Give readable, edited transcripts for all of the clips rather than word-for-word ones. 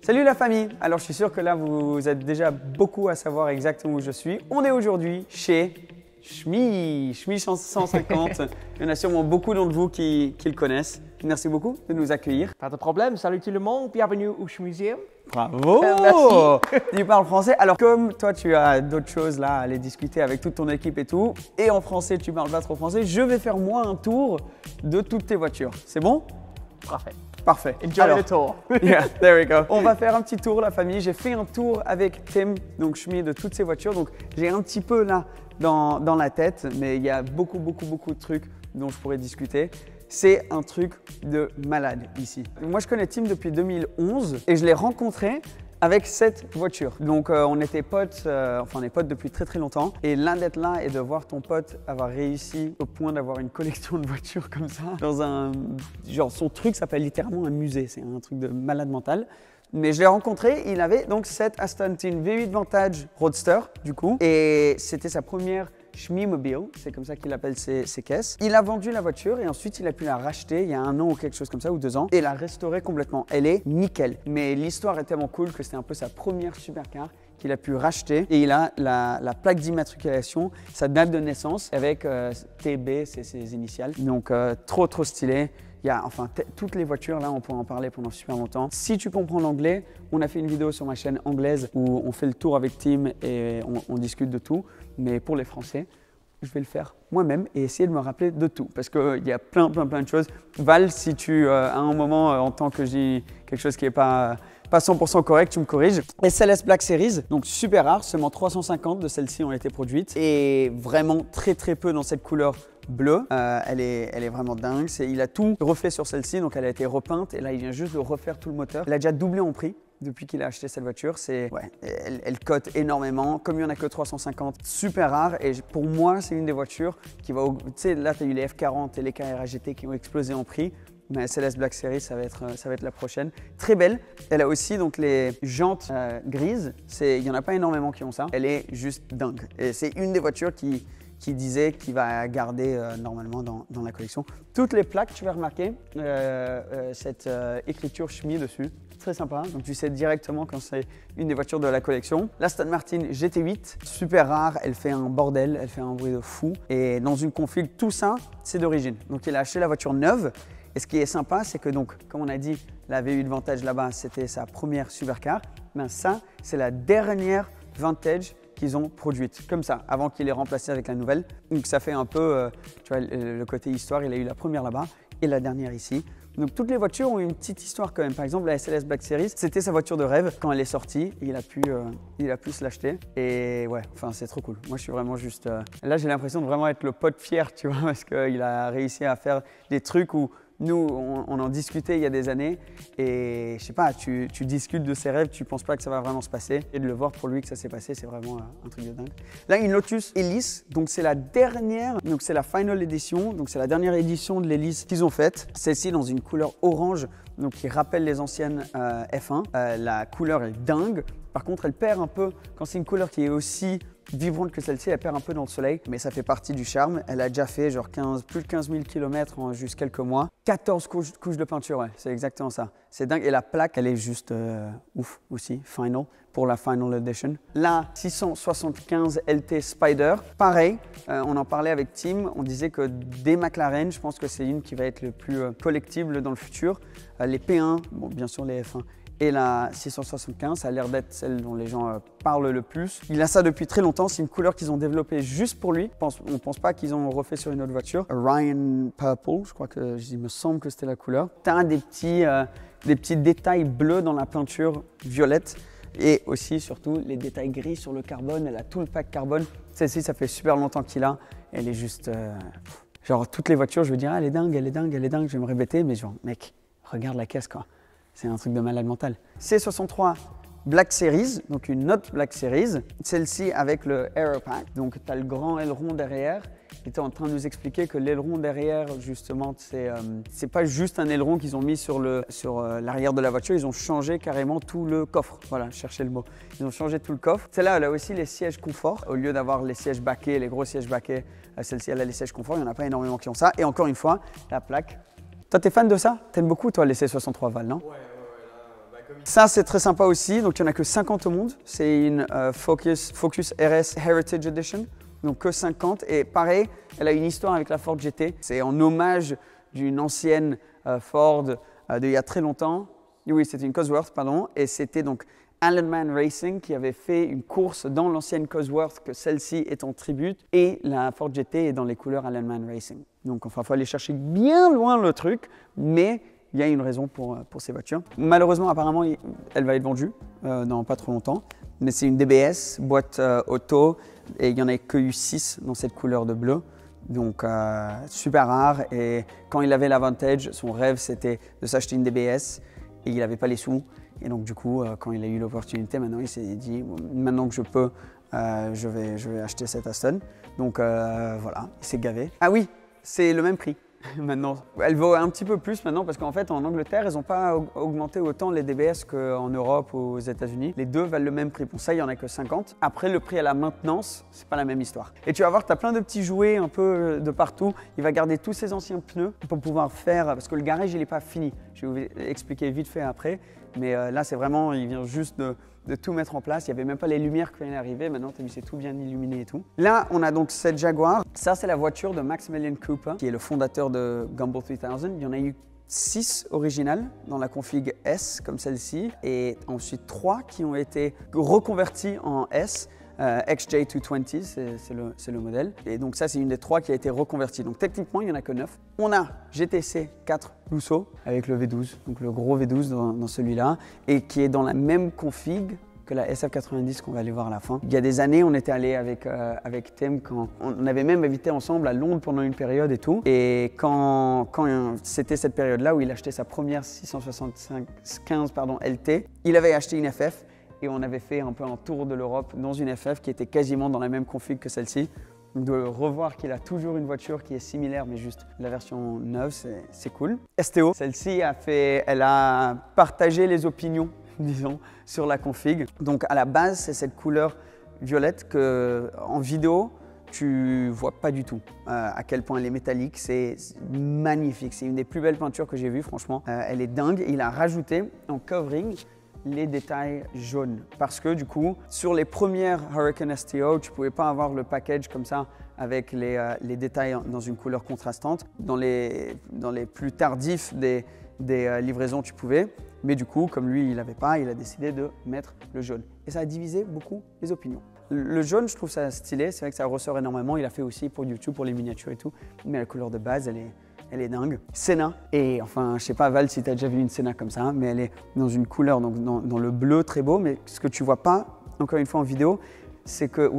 Salut la famille! Alors je suis sûr que là vous êtes déjà beaucoup à savoir exactement où je suis. On est aujourd'hui chez Shmee 150. Il y en a sûrement beaucoup d'entre vous qui le connaissent. Merci beaucoup de nous accueillir. Pas de problème, salut tout le monde, bienvenue au Shmeemuseum. Bravo! Merci. Tu parles français. Alors comme toi tu as d'autres choses là à aller discuter avec toute ton équipe et tout, et en français tu parles pas trop français, je vais faire moi un tour de toutes tes voitures. C'est bon? Parfait. Parfait. Enjoy Alors, the tour. Yeah, there we go. On va faire un petit tour, la famille. J'ai fait un tour avec Tim, donc Shmee, de toutes ces voitures. Donc, j'ai un petit peu là dans la tête, mais il y a beaucoup de trucs dont je pourrais discuter. C'est un truc de malade ici. Moi, je connais Tim depuis 2011 et je l'ai rencontré avec cette voiture. Donc on était potes, on est potes depuis très longtemps. Et l'un d'être là et de voir ton pote avoir réussi au point d'avoir une collection de voitures comme ça, dans un genre son truc s'appelle littéralement un musée, c'est un truc de malade mental. Mais je l'ai rencontré, il avait donc cette Aston Martin V8 Vantage Roadster du coup, et c'était sa première Shmeemobile, c'est comme ça qu'il appelle ses caisses. Il a vendu la voiture et ensuite il a pu la racheter il y a 1 an ou quelque chose comme ça, ou 2 ans, et la restaurer complètement. Elle est nickel. Mais l'histoire est tellement cool que c'était un peu sa première supercar qu'il a pu racheter, et il a la plaque d'immatriculation, sa date de naissance avec TB, c'est ses initiales. Donc trop stylé. Il y a toutes les voitures, là on pourrait en parler pendant super longtemps. Si tu comprends l'anglais, on a fait une vidéo sur ma chaîne anglaise où on fait le tour avec Tim et on discute de tout. Mais pour les Français, je vais le faire moi-même et essayer de me rappeler de tout. Parce qu'il y a plein de choses. Val, si tu, à un moment, entends que je dis quelque chose qui n'est pas 100% correct, tu me corriges. SLS Black Series, donc super rare, seulement 350 de celles-ci ont été produites. Et vraiment très peu dans cette couleur bleue. Elle est vraiment dingue. Il a tout refait sur celle-ci, donc elle a été repeinte. Et là, il vient juste de refaire tout le moteur. Elle a déjà doublé en prix depuis qu'il a acheté cette voiture. Elle cote énormément. Comme il n'y en a que 350, super rare. Et pour moi, c'est une des voitures qui va... Tu sais, là, tu as eu les F40 et les Carrera GT qui ont explosé en prix. Mais SLS Black Series, ça va être la prochaine. Très belle. Elle a aussi donc les jantes grises. Il n'y en a pas énormément qui ont ça. Elle est juste dingue. Et c'est une des voitures qui disait qu'il va garder normalement dans la collection. Toutes les plaques, tu vas remarquer cette écriture Shmee dessus. Très sympa, donc tu sais directement quand c'est une des voitures de la collection. L'Aston Martin GT8, super rare, elle fait un bordel, elle fait un bruit de fou. Et dans une config, tout ça, c'est d'origine. Donc il a acheté la voiture neuve. Et ce qui est sympa, c'est que donc, comme on a dit, la V8 Vantage là-bas, c'était sa première supercar. Mais ça, c'est la dernière Vantage qu'ils ont produite, comme ça, avant qu'il ait remplacé avec la nouvelle. Donc ça fait un peu, tu vois, le côté histoire, il a eu la première là-bas et la dernière ici. Donc toutes les voitures ont une petite histoire quand même. Par exemple, la SLS Black Series, c'était sa voiture de rêve quand elle est sortie. Il a pu se l'acheter. Et ouais, c'est trop cool. Moi, je suis vraiment juste... Là, j'ai l'impression de vraiment être le pote fier, tu vois, parce qu'il a réussi à faire des trucs où nous, on en discutait il y a des années et je sais pas, tu discutes de ses rêves, tu penses pas que ça va vraiment se passer, et de le voir pour lui que ça s'est passé, c'est vraiment un truc de dingue. Là, une Lotus Elise, donc c'est la dernière, donc c'est la Final Edition, donc c'est la dernière édition de l'Elise qu'ils ont faite. Celle-ci dans une couleur orange, donc qui rappelle les anciennes F1. La couleur est dingue, par contre elle perd un peu, quand c'est une couleur qui est aussi vibrante que celle-ci, elle perd un peu dans le soleil, mais ça fait partie du charme. Elle a déjà fait genre plus de 15 000 km en juste quelques mois. 14 couches de peinture, ouais, c'est exactement ça. C'est dingue. Et la plaque, elle est juste ouf aussi, Final, pour la Final Edition. La 675 LT Spider, pareil, on en parlait avec Tim, on disait que des McLaren, je pense que c'est une qui va être le plus collectible dans le futur. Les P1, bon, bien sûr les F1, et la 675, ça a l'air d'être celle dont les gens parlent le plus. Il a ça depuis très longtemps, c'est une couleur qu'ils ont développée juste pour lui. On ne pense pas qu'ils ont refait sur une autre voiture. Ryan Purple, je crois il me semble que c'était la couleur. Tu as des petits détails bleus dans la peinture violette et aussi surtout les détails gris sur le carbone. Elle a tout le pack carbone. Celle-ci, ça fait super longtemps qu'il a. Elle est juste... genre toutes les voitures, je veux dire, ah, elle est dingue, je vais me répéter, mais genre, mec, regarde la caisse quoi. C'est un truc de malade mental. C63 Black Series, donc une autre Black Series. Celle-ci avec le Aeropack. Donc tu as le grand aileron derrière. Il était en train de nous expliquer que l'aileron derrière, justement, c'est pas juste un aileron qu'ils ont mis sur l'arrière de la voiture. Ils ont changé carrément tout le coffre. Voilà, cherchez le mot. Ils ont changé tout le coffre. Celle-là, elle a aussi les sièges confort. Au lieu d'avoir les sièges baquets, les gros sièges baquets, celle-ci, elle a les sièges confort. Il n'y en a pas énormément qui ont ça. Et encore une fois, la plaque. Toi, t'es fan de ça? T'aimes beaucoup, toi, les C63 Val, non? Ouais, là, comme Ça, c'est très sympa aussi. Donc, il n'y en a que 50 au monde. C'est une Focus RS Heritage Edition. Donc, que 50. Et pareil, elle a une histoire avec la Ford GT. C'est en hommage d'une ancienne Ford d'il y a très longtemps. Oui, c'était une Cosworth, pardon. Et c'était donc Allenman Racing qui avait fait une course dans l'ancienne Cosworth, que celle-ci est en tribute. Et la Ford GT est dans les couleurs Allenman Racing. Donc, enfin, il faut aller chercher bien loin le truc. Mais il y a une raison pour ces voitures. Malheureusement, apparemment, elle va être vendue dans pas trop longtemps. Mais c'est une DBS, boîte auto, et il n'y en a que eu 6 dans cette couleur de bleu. Donc, super rare. Et quand il avait la Vantage, son rêve, c'était de s'acheter une DBS. Et il n'avait pas les sous. Et donc, du coup, quand il a eu l'opportunité, maintenant, il s'est dit, maintenant que je peux, je vais acheter cette Aston. Donc, voilà, il s'est gavé. Ah oui, c'est le même prix. Maintenant, elle vaut un petit peu plus maintenant parce qu'en fait en Angleterre ils n'ont pas augmenté autant les DBS qu'en Europe ou aux États-Unis. Les deux valent le même prix. Pour ça il n'y en a que 50. Après le prix à la maintenance, c'est pas la même histoire. Et tu vas voir, tu as plein de petits jouets un peu de partout. Il va garder tous ses anciens pneus pour pouvoir faire, parce que le garage il n'est pas fini. Je vais vous expliquer vite fait après. Mais là c'est vraiment, il vient juste de tout mettre en place. Il n'y avait même pas les lumières qui venaient d'arriver. Maintenant, tu as vu, c'est tout bien illuminé et tout. Là, on a donc cette Jaguar. Ça, c'est la voiture de Maximilian Cooper, qui est le fondateur de Gumball 3000. Il y en a eu 6 originales dans la config S, comme celle-ci. Et ensuite 3 qui ont été reconvertis en S. XJ220, c'est le modèle. Et donc ça, c'est une des 3 qui a été reconvertie. Donc techniquement, il n'y en a que 9. On a GTC 4 Lusso avec le V12, donc le gros V12 dans celui-là, et qui est dans la même config que la SF90 qu'on va aller voir à la fin. Il y a des années, on était allé avec Tim, quand on avait même habité ensemble à Londres pendant une période et tout. Et quand c'était cette période-là où il achetait sa première 675 LT, il avait acheté une FF. Et on avait fait un peu un tour de l'Europe dans une FF qui était quasiment dans la même config que celle-ci. Donc de revoir qu'il a toujours une voiture qui est similaire, mais juste la version neuve, c'est cool. STO, celle-ci elle a partagé les opinions, disons, sur la config. Donc à la base, c'est cette couleur violette que en vidéo, tu vois pas du tout à quel point elle est métallique. C'est magnifique. C'est une des plus belles peintures que j'ai vues, franchement. Elle est dingue. Il a rajouté en covering les détails jaunes parce que du coup sur les premières Hurricane STO tu pouvais pas avoir le package comme ça avec les détails dans une couleur contrastante. Dans les plus tardifs des livraisons tu pouvais, mais du coup comme lui il n'avait pas, il a décidé de mettre le jaune et ça a divisé beaucoup les opinions. Le jaune, je trouve ça stylé, c'est vrai que ça ressort énormément, il a fait aussi pour YouTube, pour les miniatures et tout, mais la couleur de base elle est dingue. Senna, et enfin, je sais pas Val si tu as déjà vu une Senna comme ça, hein, mais elle est dans une couleur, donc dans le bleu très beau, mais ce que tu vois pas, encore une fois en vidéo, c'est que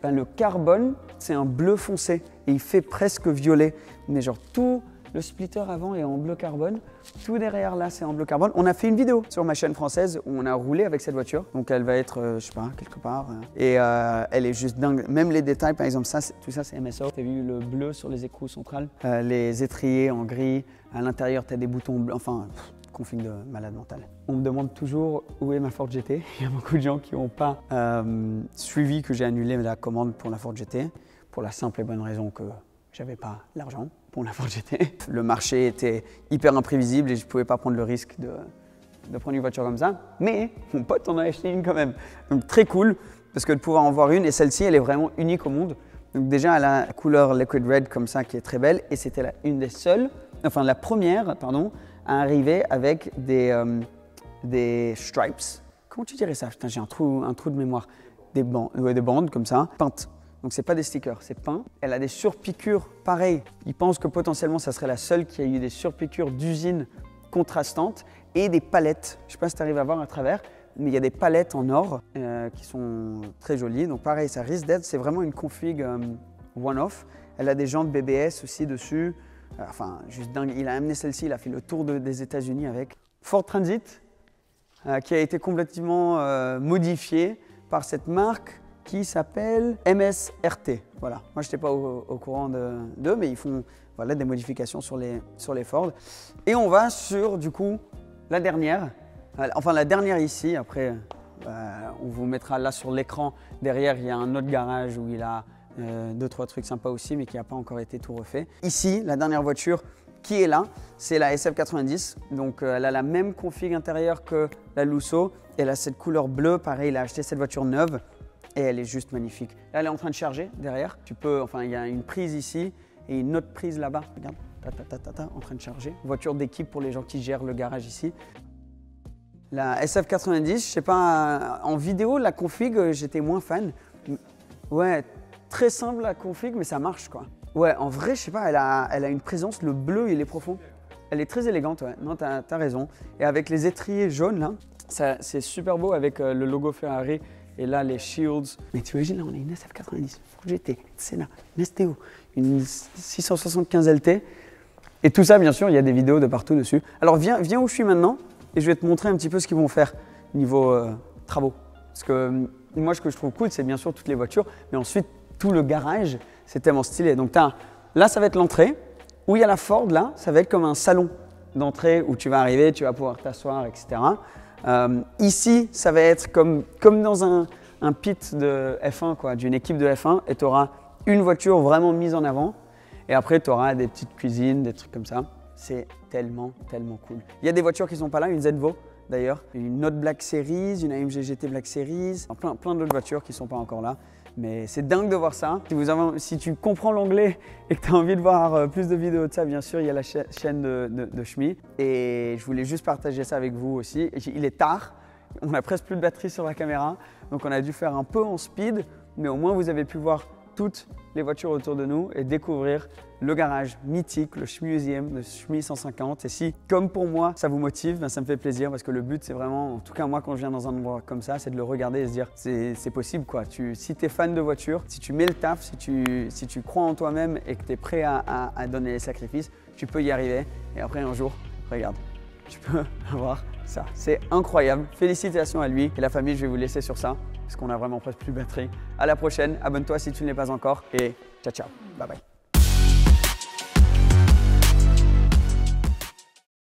le carbone, c'est un bleu foncé, et il fait presque violet, mais genre tout le splitter avant est en bleu carbone, tout derrière là c'est en bleu carbone. On a fait une vidéo sur ma chaîne française où on a roulé avec cette voiture, donc elle va être, je sais pas, quelque part, et elle est juste dingue. Même les détails, par exemple, tout ça c'est MSO. Tu as vu le bleu sur les écrous centrales, les étriers en gris, à l'intérieur tu as des boutons bleus, enfin, config de malade mental. On me demande toujours où est ma Ford GT. Il y a beaucoup de gens qui n'ont pas suivi que j'ai annulé la commande pour la Ford GT, pour la simple et bonne raison que j'avais pas l'argent pour la Ford GT. Le marché était hyper imprévisible et je ne pouvais pas prendre le risque de prendre une voiture comme ça. Mais mon pote en a acheté une quand même. Donc très cool parce que de pouvoir en voir une, et celle-ci elle est vraiment unique au monde. Donc déjà elle a la couleur liquid red comme ça qui est très belle et c'était la première à arriver avec des stripes. Comment tu dirais ça? Putain, j'ai un trou de mémoire. Des bandes comme ça, peintes. Donc c'est pas des stickers, c'est peint. Elle a des surpiqûres, pareil. Ils pensent que potentiellement ça serait la seule qui a eu des surpiqûres d'usine contrastantes et des palettes. Je sais pas si tu arrives à voir à travers, mais il y a des palettes en or qui sont très jolies. Donc pareil, ça risque d'être, c'est vraiment une config one-off. Elle a des jantes BBS aussi dessus. Enfin, juste dingue. Il a amené celle-ci, il a fait le tour des États-Unis avec. Ford Transit, qui a été complètement modifié par cette marque qui s'appelle MSRT. Voilà. Moi, je n'étais pas au courant d'eux, mais ils font des modifications sur les Ford. Et on va sur, du coup, la dernière. Enfin, la dernière ici. Après, on vous mettra là sur l'écran. Derrière, il y a un autre garage où il a 2-3 trucs sympas aussi, mais qui n'a pas encore été tout refait. Ici, la dernière voiture qui est là, c'est la SF90. Donc elle a la même config intérieure que la Lusso. Elle a cette couleur bleue, pareil, il a acheté cette voiture neuve et elle est juste magnifique. Là, elle est en train de charger derrière. Il y a une prise ici et une autre prise là-bas. Regarde, en train de charger. Voiture d'équipe pour les gens qui gèrent le garage ici. La SF90, je sais pas, en vidéo, la config, j'étais moins fan. Ouais, très simple la config, mais ça marche quoi. Ouais, en vrai, je sais pas, elle a une présence, le bleu, il est profond. Elle est très élégante, ouais. Non, t'as raison. Et avec les étriers jaunes là, c'est super beau avec le logo Ferrari et là les shields. Mais tu imagines, là on a une SF90, GT, Senna, Nesteo, une 675 LT. Et tout ça, bien sûr, il y a des vidéos de partout dessus. Alors viens où je suis maintenant et je vais te montrer un petit peu ce qu'ils vont faire niveau travaux. Parce que moi, ce que je trouve cool, c'est bien sûr toutes les voitures, mais ensuite tout le garage, c'est tellement stylé. Donc là, ça va être l'entrée. Où il y a la Ford, là, ça va être comme un salon d'entrée où tu vas arriver, tu vas pouvoir t'asseoir, etc. Ici, ça va être comme dans un pit de F1, quoi, d'une équipe de F1, et tu auras une voiture vraiment mise en avant. Et après, tu auras des petites cuisines, des trucs comme ça. C'est tellement, tellement cool. Il y a des voitures qui ne sont pas là, une Zenvo d'ailleurs, une autre Black Series, une AMG GT Black Series, plein d'autres voitures qui ne sont pas encore là. Mais c'est dingue de voir ça. Si tu comprends l'anglais et que tu as envie de voir plus de vidéos de ça, bien sûr, il y a la chaîne de Shmi. Et je voulais juste partager ça avec vous aussi. Il est tard, on a presque plus de batterie sur la caméra, donc on a dû faire un peu en speed, mais au moins vous avez pu voir toutes les voitures autour de nous et découvrir le garage mythique, le Shmuseum, le Shmi 150. Et si, comme pour moi, ça vous motive, ben ça me fait plaisir parce que le but, c'est vraiment, en tout cas moi, quand je viens dans un endroit comme ça, c'est de le regarder et se dire, c'est possible quoi. Si tu es fan de voiture, si tu mets le taf, si tu crois en toi-même et que tu es prêt à donner les sacrifices, tu peux y arriver. Et après, un jour, regarde, tu peux avoir ça. C'est incroyable. Félicitations à lui et la famille. Je vais vous laisser sur ça parce qu'on a vraiment presque plus de batterie. À la prochaine. Abonne-toi si tu ne l'es pas encore et ciao, ciao. Bye bye.